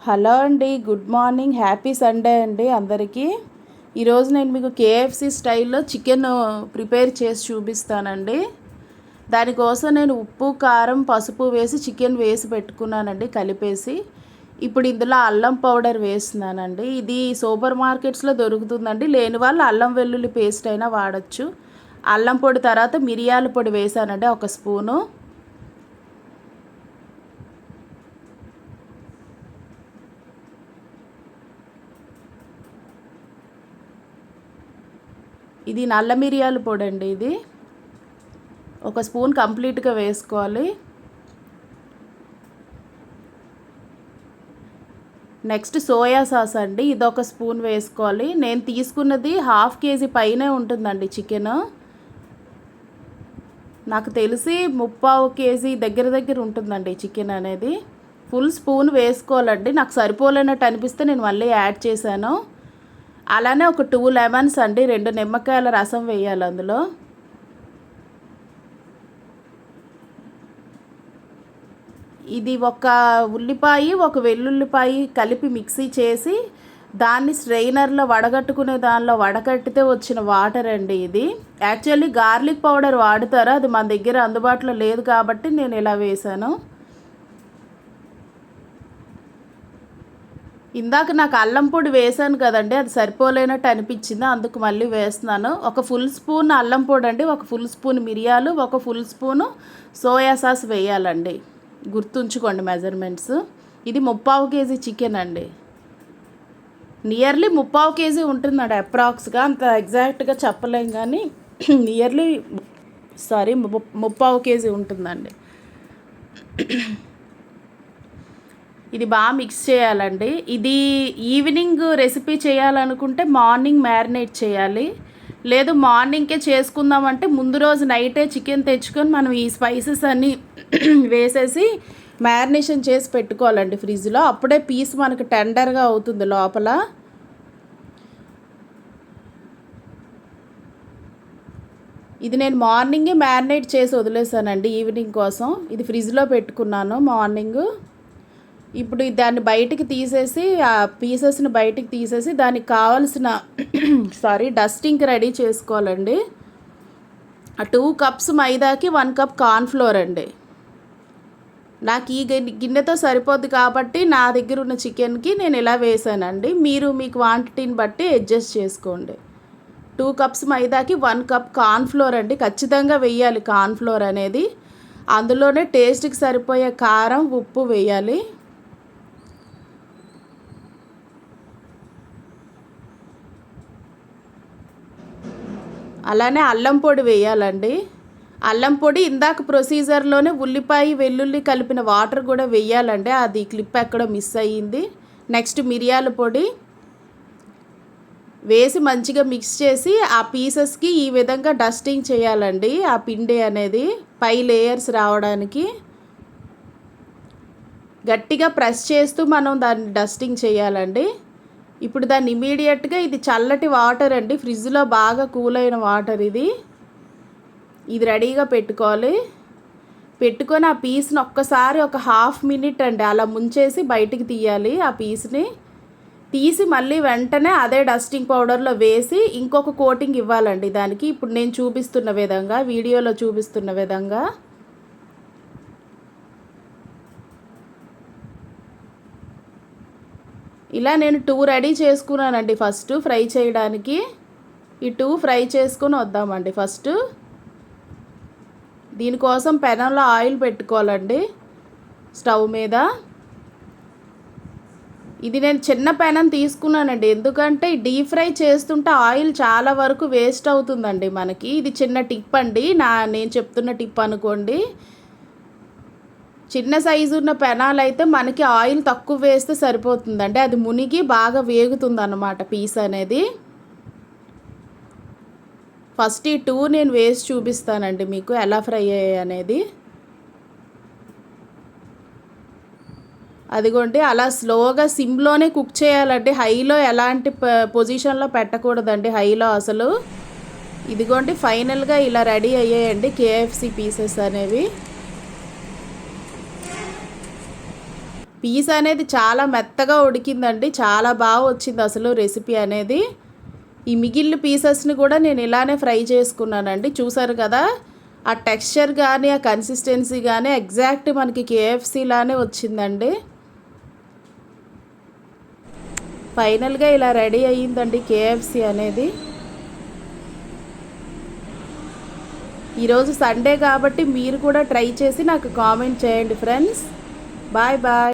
Hello అండి, good morning, happy Sunday అండి అందరికీ. ఈరోజు నేను మీకు కేఎఫ్సి స్టైల్లో చికెన్ ప్రిపేర్ చేసి చూపిస్తానండి. దానికోసం నేను ఉప్పు, కారం, పసుపు వేసి చికెన్ వేసి పెట్టుకున్నానండి కలిపేసి. ఇప్పుడు ఇందులో అల్లం పౌడర్ వేస్తున్నానండి. ఇది సూపర్ మార్కెట్స్లో దొరుకుతుందండి. లేని వాళ్ళు అల్లం వెల్లుల్లి పేస్ట్ అయినా వాడచ్చు. అల్లం పొడి తర్వాత మిరియాల పొడి వేసానండి 1 స్పూను. ఇది నల్ల మిరియాల పొడి అండి. ఇది 1 స్పూన్ కంప్లీట్గా వేసుకోవాలి. నెక్స్ట్ సోయా సాస్ అండి, ఇది 1 స్పూన్ వేసుకోవాలి. నేను తీసుకున్నది 1/2 కేజీ పైనే ఉంటుందండి చికెన్. నాకు తెలిసి 3/4 కేజీ దగ్గర ఉంటుందండి చికెన్ అనేది. ఫుల్ స్పూన్ వేసుకోవాలండి. నాకు సరిపోలేనట్టు అనిపిస్తే నేను మళ్ళీ యాడ్ చేశాను. అలానే ఒక 2 లెమన్స్ అండి, 2 నిమ్మకాయల రసం వేయాలి అందులో. ఇది ఒక ఉల్లిపాయ, ఒక వెల్లుల్లిపాయ కలిపి మిక్సీ చేసి దాన్ని స్ట్రెయినర్లో వడగట్టుకునే దానిలో వడకట్టితే వచ్చిన వాటర్ అండి ఇది. యాక్చువల్లీ గార్లిక్ పౌడర్ వాడుతారు, అది మన దగ్గర అందుబాటులో లేదు కాబట్టి నేను ఇలా వేశాను. ఇందాక నాకు అల్లం పొడి వేసాను కదండి, అది సరిపోలేనట్టు అనిపించింది, అందుకు మళ్ళీ వేస్తున్నాను. 1 ఫుల్ స్పూన్ అల్లం పొడి అండి, 1 ఫుల్ స్పూన్ మిరియాలు, 1 ఫుల్ స్పూను సోయా సాస్ వేయాలండి. గుర్తుంచుకోండి మెజర్మెంట్స్. ఇది 3/4 కేజీ చికెన్ అండి. నియర్లీ 3/4 కేజీ ఉంటుందండి అప్రాక్స్గా, అంత ఎగ్జాక్ట్గా చెప్పలేం కానీ నియర్లీ 3/4 కేజీ ఉంటుందండి. ఇది బాగా మిక్స్ చేయాలండి. ఇది ఈవినింగ్ రెసిపీ చేయాలనుకుంటే మార్నింగ్ మ్యారినేట్ చేయాలి. లేదు మార్నింగ్కే చేసుకుందామంటే ముందు రోజు నైటే చికెన్ తెచ్చుకొని మనం ఈ స్పైసెస్ అన్నీ వేసేసి మ్యారినేషన్ చేసి పెట్టుకోవాలండి ఫ్రిడ్జ్లో. అప్పుడే పీస్ మనకు టెండర్గా అవుతుంది లోపల. ఇది నేను మార్నింగే మ్యారినేట్ చేసి వదిలేసానండి ఈవినింగ్ కోసం. ఇది ఫ్రిడ్జ్లో పెట్టుకున్నాను మార్నింగ్. ఇప్పుడు దాన్ని బయటికి తీసేసి ఆ పీసెస్ని బయటికి తీసేసి దానికి కావాల్సిన డస్టింగ్కి రెడీ చేసుకోవాలండి. 2 కప్స్ మైదాకి 1 కప్ కార్న్ఫ్లోర్ అండి. నాకు ఈ గిన్నెతో సరిపోద్ది కాబట్టి నా దగ్గర ఉన్న చికెన్కి నేను ఇలా వేసానండి. మీరు మీ క్వాంటిటీని బట్టి అడ్జస్ట్ చేసుకోండి. 2 కప్స్ మైదాకి 1 కప్ కార్న్ఫ్లోర్ అండి, ఖచ్చితంగా వేయాలి కార్న్ఫ్లోర్ అనేది. అందులోనే టేస్ట్కి సరిపోయే కారం, ఉప్పు వేయాలి. అలానే అల్లం పొడి వేయాలండి. అల్లం పొడి ఇందాక ప్రొసీజర్లోనే ఉల్లిపాయ, వెల్లుల్లి కలిపిన వాటర్ కూడా వేయాలండి, అది క్లిప్ ఎక్కడో మిస్ అయ్యింది. నెక్స్ట్ మిరియాల పొడి వేసి మంచిగా మిక్స్ చేసి ఆ పీసెస్కి ఈ విధంగా డస్టింగ్ చేయాలండి. ఆ పిండి అనేది పై లేయర్స్ రావడానికి గట్టిగా ప్రెస్ చేస్తూ మనం దాన్ని డస్టింగ్ చేయాలండి. ఇప్పుడు దాన్ని ఇమీడియట్గా, ఇది చల్లటి వాటర్ అండి, ఫ్రిడ్జ్లో బాగా కూల్ అయిన వాటర్ ఇది రెడీగా పెట్టుకోవాలి. పెట్టుకొని ఆ పీస్ని ఒక్కసారి ఒక 1/2 మినిట్ అండి అలా ముంచేసి బయటికి తీయాలి. ఆ పీస్ని తీసి మళ్ళీ వెంటనే అదే డస్టింగ్ పౌడర్లో వేసి ఇంకొక కోటింగ్ ఇవ్వాలండి దానికి. ఇప్పుడు నేను చూపిస్తున్న విధంగా, వీడియోలో చూపిస్తున్న విధంగా. ఇలా నేను 2 రెడీ చేసుకున్నానండి ఫస్ట్ ఫ్రై చేయడానికి. ఈ 2 ఫ్రై చేసుకొని వద్దామండి. ఫస్ట్ దీనికోసం పెనంలో ఆయిల్ పెట్టుకోవాలండి స్టవ్ మీద. ఇది నేను చిన్న పెనం తీసుకున్నానండి, ఎందుకంటే డీప్ ఫ్రై చేస్తుంటే ఆయిల్ చాలా వరకు వేస్ట్ అవుతుందండి మనకి. ఇది చిన్న టిప్ అండి, నేను చెప్తున్న టిప్ అనుకోండి. చిన్న సైజు ఉన్న పెనాలు అయితే మనకి ఆయిల్ తక్కువ వేస్తే సరిపోతుందండి, అది మునిగి బాగా వేగుతుంది అన్నమాట పీస్ అనేది. ఫస్ట్ ఈ 2 నేను వేసి చూపిస్తానండి మీకు ఎలా ఫ్రై అయ్యాయి అనేది. అదిగోండి అలా స్లోగా సిమ్లోనే కుక్ చేయాలండి, హైలో ఎలాంటి పొజిషన్లో పెట్టకూడదండి, హైలో అసలు. ఇదిగోండి ఫైనల్గా ఇలా రెడీ అయ్యాయండి కేఎఫ్సి పీసెస్ అనేవి. పీస్ అనేది చాలా మెత్తగా ఉడికిందండి, చాలా బాగా వచ్చింది అసలు రెసిపీ అనేది. ఈ మిగిలిన పీసెస్ని కూడా నేను ఇలానే ఫ్రై చేసుకున్నానండి. చూసారు కదా, ఆ టెక్స్చర్ కానీ ఆ కన్సిస్టెన్సీ కానీ ఎగ్జాక్ట్ మనకి కేఎఫ్సీలానే వచ్చిందండి. ఫైనల్గా ఇలా రెడీ అయ్యిందండి కేఎఫ్సీ అనేది. ఈరోజు సండే కాబట్టి మీరు కూడా ట్రై చేసి నాకు కామెంట్ చేయండి ఫ్రెండ్స్. Bye bye.